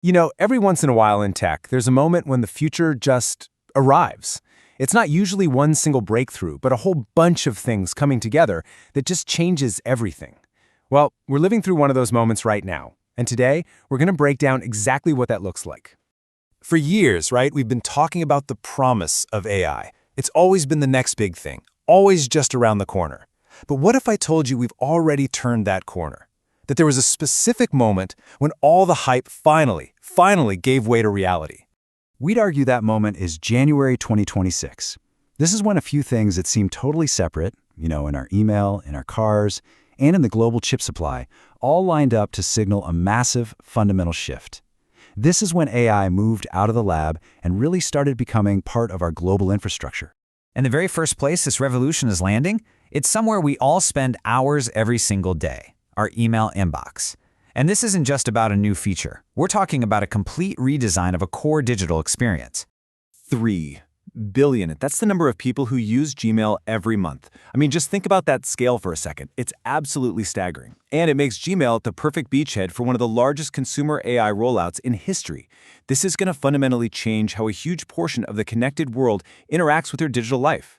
You know, every once in a while in tech, there's a moment when the future just arrives. It's not usually one single breakthrough, but a whole bunch of things coming together that just changes everything. Well, we're living through one of those moments right now, and today we're going to break down exactly what that looks like. For years, right, we've been talking about the promise of AI. It's always been the next big thing, always just around the corner. But what if I told you we've already turned that corner? That there was a specific moment when all the hype finally gave way to reality. We'd argue that moment is January 2026. This is when a few things that seem totally separate, in our email, in our cars, and in the global chip supply, all lined up to signal a massive, fundamental shift. This is when AI moved out of the lab and really started becoming part of our global infrastructure. And the very first place this revolution is landing, it's somewhere we all spend hours every single day, our email inbox. And this isn't just about a new feature. We're talking about a complete redesign of a core digital experience. 3 billion. That's the number of people who use Gmail every month. I mean, just think about that scale for a second. It's absolutely staggering. And it makes Gmail the perfect beachhead for one of the largest consumer AI rollouts in history. This is going to fundamentally change how a huge portion of the connected world interacts with your digital life.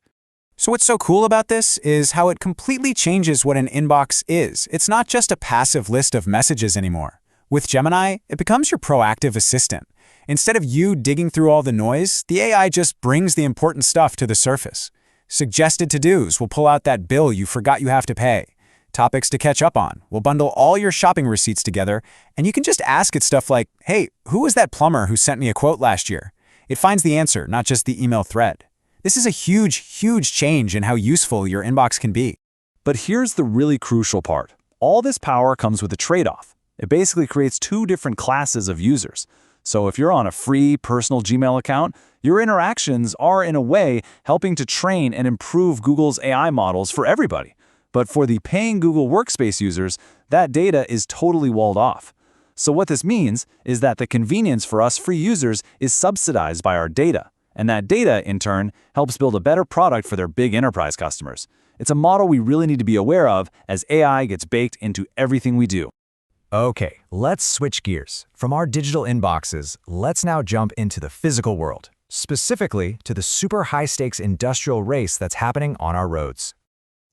So what's so cool about this is how it completely changes what an inbox is. It's not just a passive list of messages anymore. With Gemini, it becomes your proactive assistant. Instead of you digging through all the noise, the AI just brings the important stuff to the surface. Suggested to-dos will pull out that bill you forgot you have to pay. Topics to catch up on will bundle all your shopping receipts together, and you can just ask it stuff like, hey, who was that plumber who sent me a quote last year? It finds the answer, not just the email thread. This is a huge change in how useful your inbox can be. But here's the really crucial part. All this power comes with a trade-off. It basically creates two different classes of users. So if you're on a free personal Gmail account, your interactions are, in a way, helping to train and improve Google's AI models for everybody. But for the paying Google Workspace users, that data is totally walled off. So what this means is that the convenience for us free users is subsidized by our data. And that data, in turn, helps build a better product for their big enterprise customers. It's a model we really need to be aware of as AI gets baked into everything we do. Okay, let's switch gears. From our digital inboxes, let's now jump into the physical world, specifically to the super high-stakes industrial race that's happening on our roads.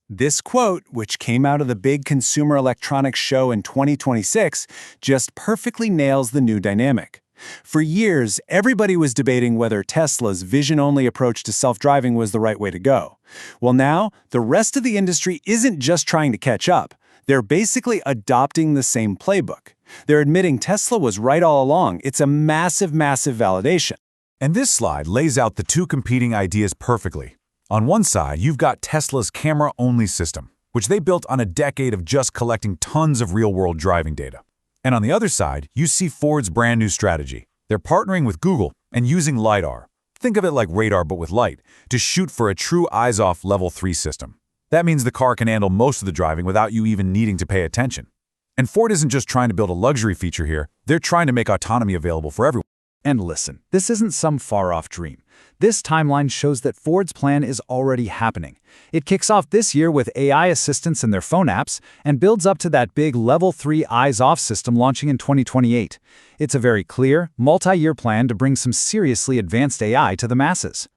This quote, which came out of the big Consumer Electronics Show in 2026, just perfectly nails the new dynamic. For years, everybody was debating whether Tesla's vision-only approach to self-driving was the right way to go. Well, now, the rest of the industry isn't just trying to catch up. They're basically adopting the same playbook. They're admitting Tesla was right all along. It's a massive validation. And this slide lays out the two competing ideas perfectly. On one side, you've got Tesla's camera-only system, which they built on a decade of just collecting tons of real-world driving data. And on the other side, you see Ford's brand new strategy. They're partnering with Google and using LiDAR. Think of it like radar but with light, to shoot for a true eyes-off Level 3 system. That means the car can handle most of the driving without you even needing to pay attention. And Ford isn't just trying to build a luxury feature here, they're trying to make autonomy available for everyone. And listen, this isn't some far-off dream. This timeline shows that Ford's plan is already happening. It kicks off this year with AI assistants in their phone apps and builds up to that big Level 3 eyes-off system launching in 2028. It's a very clear, multi-year plan to bring some seriously advanced AI to the masses.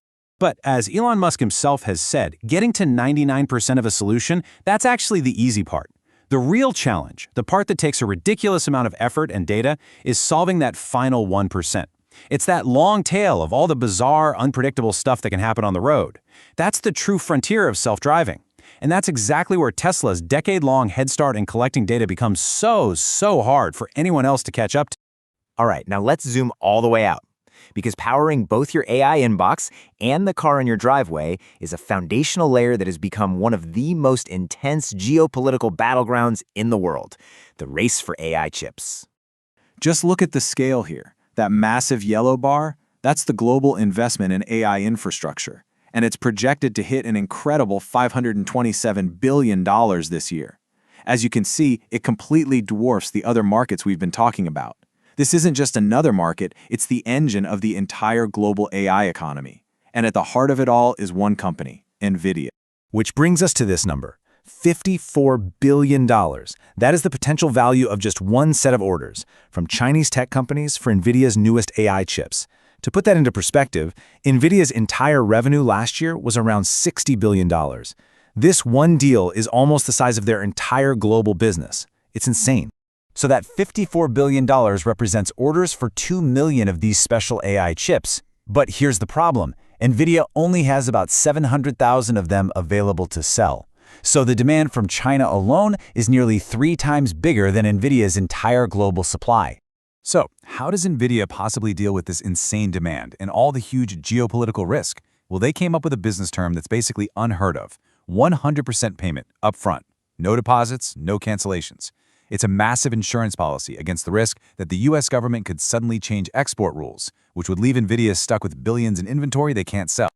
But as Elon Musk himself has said, getting to 99% of a solution, that's actually the easy part. The real challenge, the part that takes a ridiculous amount of effort and data, is solving that final 1%. It's that long tail of all the bizarre, unpredictable stuff that can happen on the road. That's the true frontier of self-driving. And that's exactly where Tesla's decade-long head start in collecting data becomes so hard for anyone else to catch up to. All right, now let's zoom all the way out. Because powering both your AI inbox and the car in your driveway is a foundational layer that has become one of the most intense geopolitical battlegrounds in the world, the race for AI chips. Just look at the scale here. That massive yellow bar, that's the global investment in AI infrastructure, and it's projected to hit an incredible $527 billion this year. As you can see, it completely dwarfs the other markets we've been talking about. This isn't just another market, it's the engine of the entire global AI economy. And at the heart of it all is one company, Nvidia. Which brings us to this number, $54 billion. That is the potential value of just one set of orders from Chinese tech companies for Nvidia's newest AI chips. To put that into perspective, Nvidia's entire revenue last year was around $60 billion. This one deal is almost the size of their entire global business. It's insane. So that $54 billion represents orders for 2 million of these special AI chips. But here's the problem. Nvidia only has about 700,000 of them available to sell. So the demand from China alone is nearly 3 times bigger than Nvidia's entire global supply. So, how does Nvidia possibly deal with this insane demand and all the huge geopolitical risk? Well, they came up with a business term that's basically unheard of. 100% payment, upfront. No deposits, no cancellations. It's a massive insurance policy against the risk that the US government could suddenly change export rules, which would leave Nvidia stuck with billions in inventory they can't sell.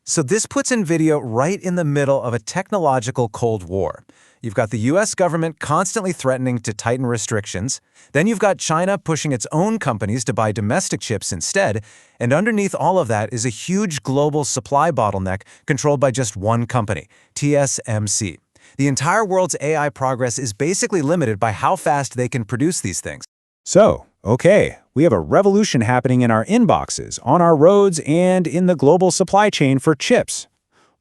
So this puts Nvidia right in the middle of a technological Cold War. You've got the US government constantly threatening to tighten restrictions. Then you've got China pushing its own companies to buy domestic chips instead. And underneath all of that is a huge global supply bottleneck controlled by just one company, TSMC. The entire world's AI progress is basically limited by how fast they can produce these things. So, okay, we have a revolution happening in our inboxes, on our roads, and in the global supply chain for chips.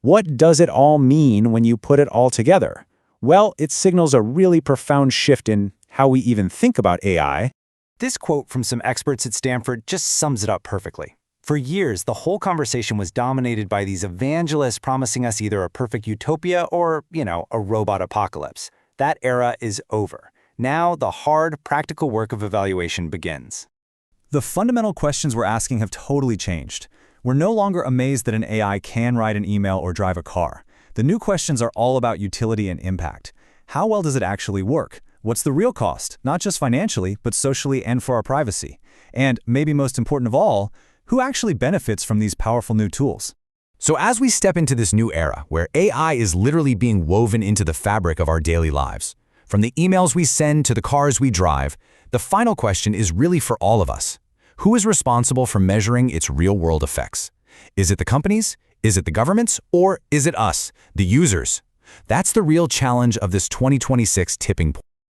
What does it all mean when you put it all together? Well, it signals a really profound shift in how we even think about AI. This quote from some experts at Stanford just sums it up perfectly. For years, the whole conversation was dominated by these evangelists promising us either a perfect utopia or, a robot apocalypse. That era is over. Now, the hard, practical work of evaluation begins. The fundamental questions we're asking have totally changed. We're no longer amazed that an AI can write an email or drive a car. The new questions are all about utility and impact. How well does it actually work? What's the real cost, not just financially, but socially and for our privacy? And maybe most important of all, who actually benefits from these powerful new tools? So as we step into this new era, where AI is literally being woven into the fabric of our daily lives, from the emails we send to the cars we drive, the final question is really for all of us. Who is responsible for measuring its real-world effects? Is it the companies? Is it the governments? Or is it us, the users? That's the real challenge of this 2026 tipping point.